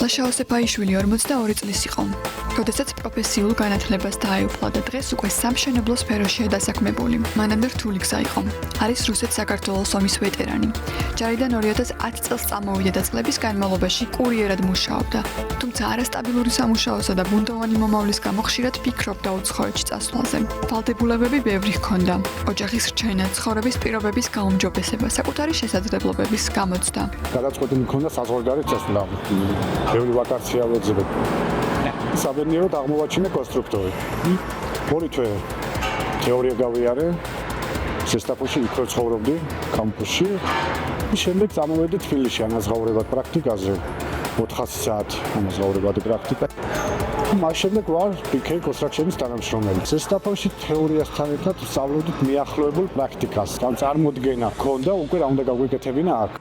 ლაშა ოსეფაიშვილი 42 წლის იყო. როდესაც პროფესიულ განათლებას დაეუფლა და დღეს უკვე სამშენებლო სფეროშია დასაქმებული. მანამდე რთული გზა იყო. არის რუსეთ-საქართველოს ომის ვეტერანი. ჯარიდან 2010 წელს წამოვიდა და წლების განმავლობაში კურიერად მუშაობდა. თუმცა არასტაბილური სამუშაოსა და ბუნდოვანი მომავლის გამო ხშირად ფიქრობდა უცხოეთში წასვლაზე. ვალდებულებები ბევრი ჰქონდა. ოჯახის რჩენა, ცხოვრების პირობების გაუმჯობესება, საკუთარი შესაძლებლობების გამოცდა. გადაწყვეტილი მქონდა საზღვარგარეთ წასვლა. ბევრი ვაკანსია ვეძებე. საბედნიეროდ აღმოვაჩინე კონსტრუქტორი. ორი თვე თეორია გავიარე. ზესტაფონში იქ რო ცხოვრობდი, კამპუსში. შემდეგ წამოვედი თბილისში ანაზღაურებად პრაქტიკაზე. 400 საათი ანაზღაურებად პრაქტიკა. მას შემდეგ ვარ BK Construction-ის თანამშრომელი. ზესტაფონში თეორიასთან ერთად ვსწავლობდით მიახლოებულ პრაქტიკას. ამ წარმოდგენა ჰქონდა, უკვე რა უნდა გაგვეკეთებინა აქ.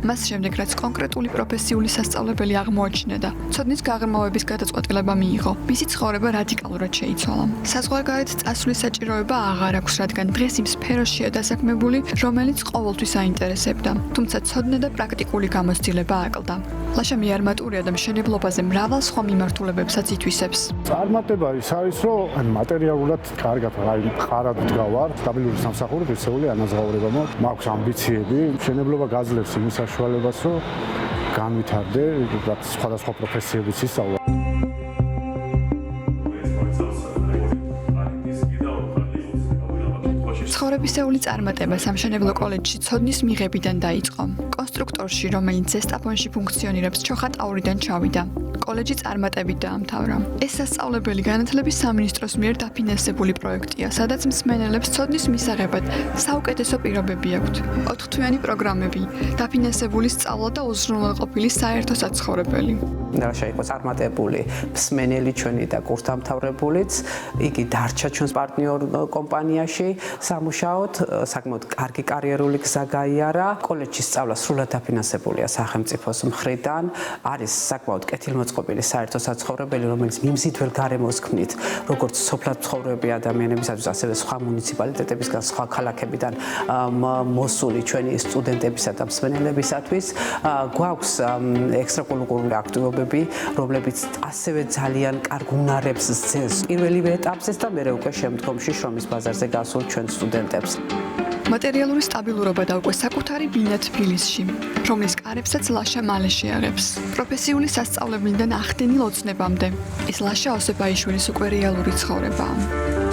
მას შემდეგ რაც კონკრეტული პროფესიული სასწავლებელი აღმოაჩინა და ცოდნის გაღრმავების გადაწყვეტილება მიიღო, მისი ცხოვრება რადიკალურად შეიცვალა. საზღვარგარეთ წასვლის საჭიროება აღარ აქვს, რადგან დღეს იმ სფეროშია დასაქმებული, რომელიც ყოველთვის აინტერესებდა. თუმცა ცოდნა და პრაქტიკული გამოცდილება აკლდა. ლაშა მიარმატურია და მშენებლობაზე მრავალ სხვა მიმართულებებსაც ითვისებს. წარმატება ის არის, რომ მატერიალურად კარგად ყარად ვდგავარ, სტაბილური სამსახური, ერთეული ანაზღაურება მაქვს ამბიციები, მშენებლობა გაძლევს იმის საშუალებას, რომ განვითარდე, სხვადასხვა პროფესიების ისწავლა. ცხოვრებისეული წარმატება სამშენებლო კოლეჯში ცოდნის მიღებიდან დაიწყო. კონსტრუქტორში, რომელიც ზესტაფონში ფუნქციონირებს, ჩოხატაურიდან ჩავიდა. კოლეჯი წარმატებით დაამთავრა. ეს სასწავლებელი განათლების სამინისტროს მიერ დაფინანსებული პროექტია, სადაც მსმენელებს ცოდნის მისაღებად საუკეთესო პირობები აქვთ. 4-თვიანი პროგრამები, დაფინანსებული სწავლა და უზრუნველყოფილი საერთო საცხოვრებელი. ლაშა იყო წარმატებული მსმენელი ჩვენი და კურსდამთავრებულიც. იგი დარჩა ჩვენს პარტნიორ კომპანიაში სამუშაოდ, საკმაოდ კარგი კარიერული გზა გაიარა. კოლეჯის სწავლა სრულად დაფინანსებულია სახელმწიფოს მხრიდან. არის საკმაოდ კეთილმოწყობილი საერთო საცხოვრებელი, რომელიც მიმზიდველ გარემოს ქმნით, როგორც სოფლად მცხოვრები ადამიანებისათვის, ასევე სხვა მუნიციპალიტეტებისგან, სხვა ქალაქებიდან მოსული ჩვენი სტუდენტებისა და მსმენელებისათვის. გვაქვს ექსტრაკურიკულური აქტივობები, რომლებიც ასევე ძალიან კარგ უნარებს სცემს პირველივე ეტაპზეც და მერე უკვე შემდგომში შრომის ბაზარზე გასულ ჩვენ სტუდენტებს. მატერიალური სტაბილურობა და უკვე საკუთარი ბინა თბილისში, რომლის კარებსაც ლაშა მალე შეაღებს. პროფესიული სასწავლებელიდან ახდენილ ოცნებამდე. ეს ლაშა ოსეფაიშვილის უკვე რეალური ცხოვრებაა.